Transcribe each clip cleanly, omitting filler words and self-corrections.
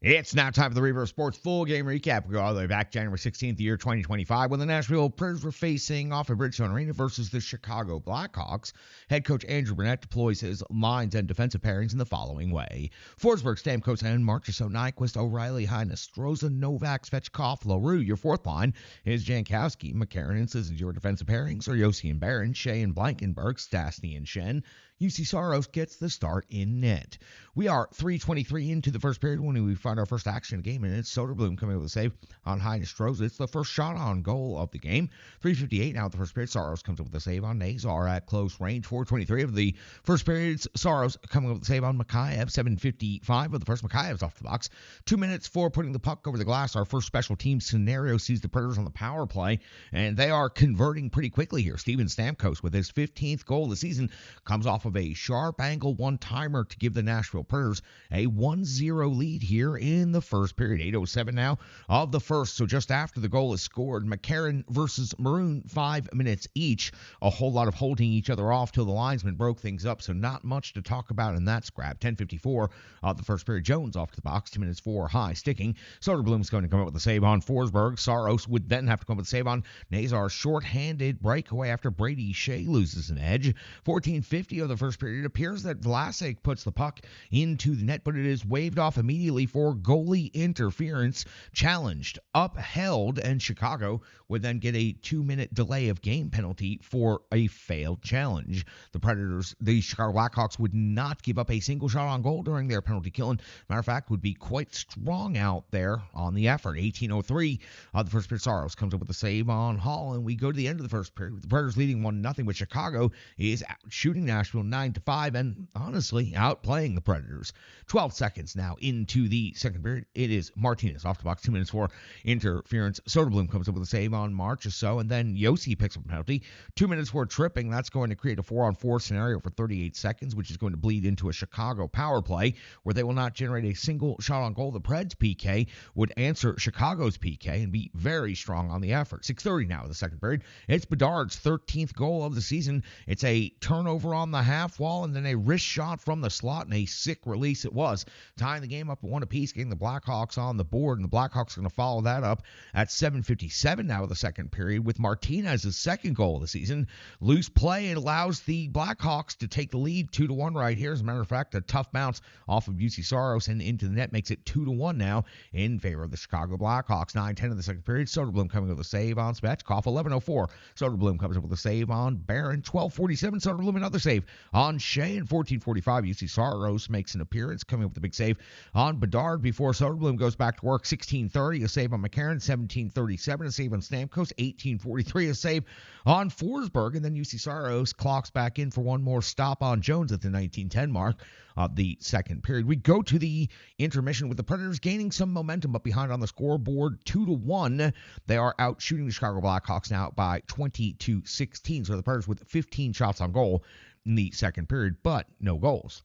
It's now time for the Reverse Sports full game recap. We go all the way back January 16th, year 2025, when the Nashville Predators were facing off at Bridgestone Arena versus the Chicago Blackhawks. Head coach Andrew Burnett deploys his lines and defensive pairings in the following way: Forsberg, Stamkos, and Marchessault, Nyquist, O'Reilly, Heines, Stroza, Novak, Svechkov, LaRue. Your fourth line is Jankowski, McCarron, and Sissons. Your defensive pairings are Yossi and Barron, Shea and Blankenberg, Stastny and Shen. UC Saros gets the start in net. We are 3:23 into the first period when we find our first action of the game, and it's Soderblom coming up with a save on Heines Stroza. It's the first shot on goal of the game. 3:58 now at the first period. Saros comes up with a save on Nazar at close range. 4:23 of the first period. Saros coming up with a save on Mikheyev. 7:55 of the first. Mikheyev's off the box. 2 minutes for putting the puck over the glass. Our first special team scenario sees the Predators on the power play, and they are converting pretty quickly here. Steven Stamkos with his 15th goal of the season comes off of a sharp angle one-timer to give the Nashville Predators a 1-0 lead here in the first period. 8:07 now of the first, so just after the goal is scored. McCarron versus Maroon, 5 minutes each. A whole lot of holding each other off till the linesman broke things up, so not much to talk about in that scrap. 10:54 of the first period. Jones off to the box, 2 minutes for high sticking. Soderblom's going to come up with a save on Forsberg. Saros would then have to come up with a save on Nazar. Short-handed breakaway after Brady Shea loses an edge. 14:50 of the first period. It appears that Vlasic puts the puck into the net, but it is waved off immediately for goalie interference. Challenged, upheld, and Chicago would then get a 2-minute delay of game penalty for a failed challenge. The Chicago Blackhawks would not give up a single shot on goal during their penalty kill, and matter of fact would be quite strong out there on the effort. 18:03 of the first period. Saros comes up with a save on Hall, and we go to the end of the first period with the Predators leading 1-0, but Chicago is shooting Nashville 9-5 and honestly outplaying the Predators. 12 seconds now into the second period. It is Martinez off the box, 2 minutes for interference. Soderblom comes up with a save on Marchessault, and then Yossi picks up a penalty. 2 minutes for tripping. That's going to create a 4-on-4 scenario for 38 seconds, which is going to bleed into a Chicago power play where they will not generate a single shot on goal. The Preds PK would answer Chicago's PK and be very strong on the effort. 6:30 now in the second period. It's Bedard's 13th goal of the season. It's a turnover on the half wall and then a wrist shot from the slot, and a sick release it was, tying the game up at 1 apiece, getting the Blackhawks on the board, and the Blackhawks are going to follow that up at 7:57 now of the second period with Martinez's second goal of the season. Loose play allows the Blackhawks to take the lead 2-1 right here. As a matter of fact, a tough bounce off of UC Saros and into the net makes it 2-1 now in favor of the Chicago Blackhawks. 9:10 of the second period. Soderblom coming with a save on Svechkov. 11:04. Soderblom comes up with a save on Barron. 12:47. Soderblom another save on Shea. And 14:45. UC Saros makes an appearance, coming up with a big save on Bedard before Soderblom goes back to work. 16:30. A save on McCarron. 17:37. A save on Stamkos. 18:43. A save on Forsberg. And then UC Saros clocks back in for one more stop on Jones at the 19:10 mark of the second period. We go to the intermission with the Predators gaining some momentum, but behind on the scoreboard 2-1. They are out shooting the Chicago Blackhawks now by 20-16. So the Predators with 15 shots on goal in the second period, but no goals.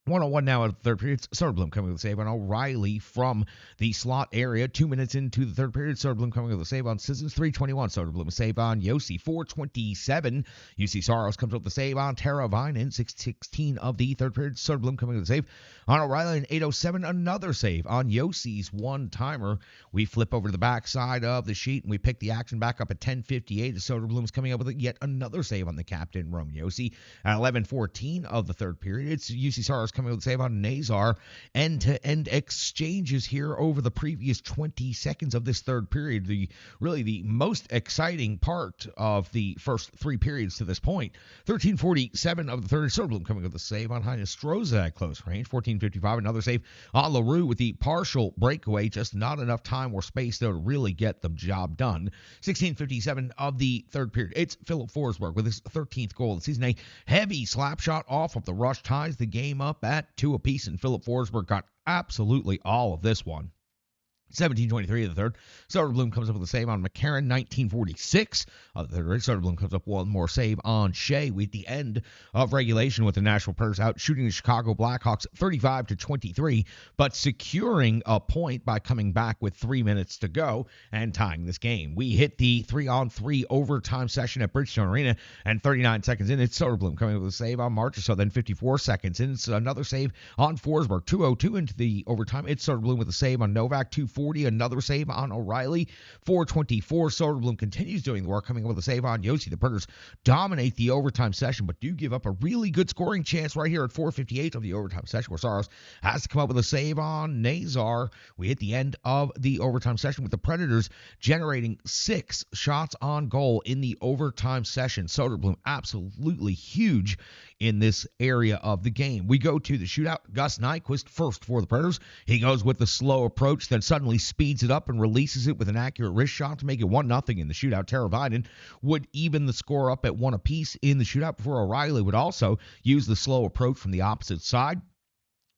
1-1 now at the third period. Soderblom coming with a save on O'Reilly from the slot area. 2 minutes into the third period. Soderblom coming with a save on Sissons. 3:21. Soderblom a save on Yossi. 4:27. UC Saros comes with the save on Teravainen. 6:16 of the third period. Soderblom coming with a save on O'Reilly. And 8:07. Another save on Yossi's one-timer. We flip over to the backside of the sheet and we pick the action back up at 10:58. Soderblom's coming up with yet another save on the captain, Roman Yossi. At 11:14 of the third period, it's UC Saros coming with a save on Nazar. End-to-end exchanges here over the previous 20 seconds of this third period. The most exciting part of the first three periods to this point. 13:47 of the third. Soderblom coming with a save on Heines Stroza at close range. 14:55. Another save on LaRue with the partial breakaway. Just not enough time or space there to really get the job done. 16:57 of the third period. It's Philip Forsberg with his 13th goal of the season. A heavy slap shot off of the rush ties the game up at 2 apiece, and Philip Forsberg got absolutely all of this one. 17:23 of the third. Soderblom comes up with a save on McCarron. 19:46 of the third. Soderblom comes up one more save on Shea. We at the end of regulation with the Nashville Predators out shooting the Chicago Blackhawks 35-23, but securing a point by coming back with 3 minutes to go and tying this game. We hit the 3-on-3 overtime session at Bridgestone Arena, and 39 seconds in, it's Soderblom coming up with a save on Marchessault. Then 54 seconds in, it's another save on Forsberg. 2:02 into the overtime, it's Soderblom with a save on Novak. 2:40, another save on O'Reilly. 4:24, Soderblom continues doing the work, coming up with a save on Yossi. The Predators dominate the overtime session, but do give up a really good scoring chance right here at 4:58 of the overtime session, where Saros has to come up with a save on Nazar. We hit the end of the overtime session with the Predators generating 6 shots on goal in the overtime session. Soderblom absolutely huge in this area of the game. We go to the shootout. Gus Nyquist first for the Predators. He goes with the slow approach, then suddenly speeds it up and releases it with an accurate wrist shot to make it 1-0 in the shootout. Teravainen would even the score up at 1 apiece in the shootout before O'Reilly would also use the slow approach from the opposite side.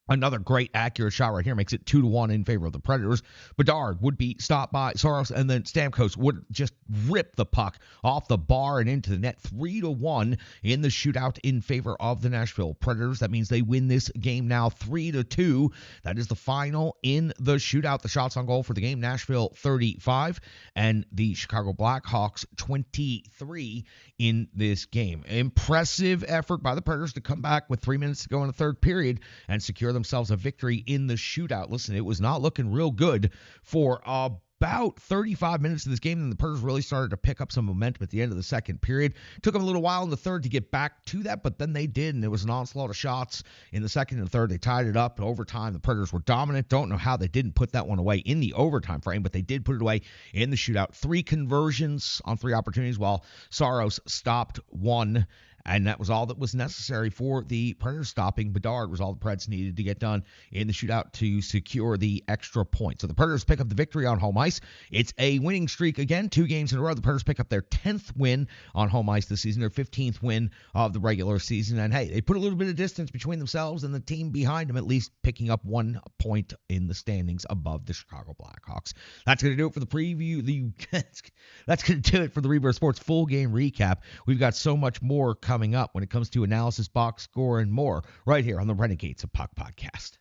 Another great accurate shot right here makes it 2-1 in favor of the Predators. Bedard would be stopped by Saros, and then Stamkos would just rip the puck off the bar and into the net. 3-1 in the shootout in favor of the Nashville Predators. That means they win this game now 3-2. That is the final in the shootout. The shots on goal for the game, Nashville 35 and the Chicago Blackhawks 23 in this game. Impressive effort by the Predators to come back with 3 minutes to go in the third period and secure themselves a victory in the shootout. Listen, it was not looking real good for about 35 minutes of this game, and the Predators really started to pick up some momentum at the end of the second period. Took them a little while in the third to get back to that, but then they did, and there was an onslaught of shots in the second and third. They tied it up. Overtime, the Predators were dominant. Don't know how they didn't put that one away in the overtime frame, but they did put it away in the shootout. 3 conversions on 3 opportunities, while Saros stopped 1. And that was all that was necessary for the Predators. Stopping Bedard was all the Preds needed to get done in the shootout to secure the extra point. So the Predators pick up the victory on home ice. It's a winning streak again, 2 games in a row. The Predators pick up their 10th win on home ice this season, their 15th win of the regular season. And hey, they put a little bit of distance between themselves and the team behind them, at least picking up 1 point in the standings above the Chicago Blackhawks. That's going to do it for the preview. That's going to do it for the Rebirth Sports full game recap. We've got so much more coming up when it comes to analysis, box score, and more right here on the Renegades of Puck podcast.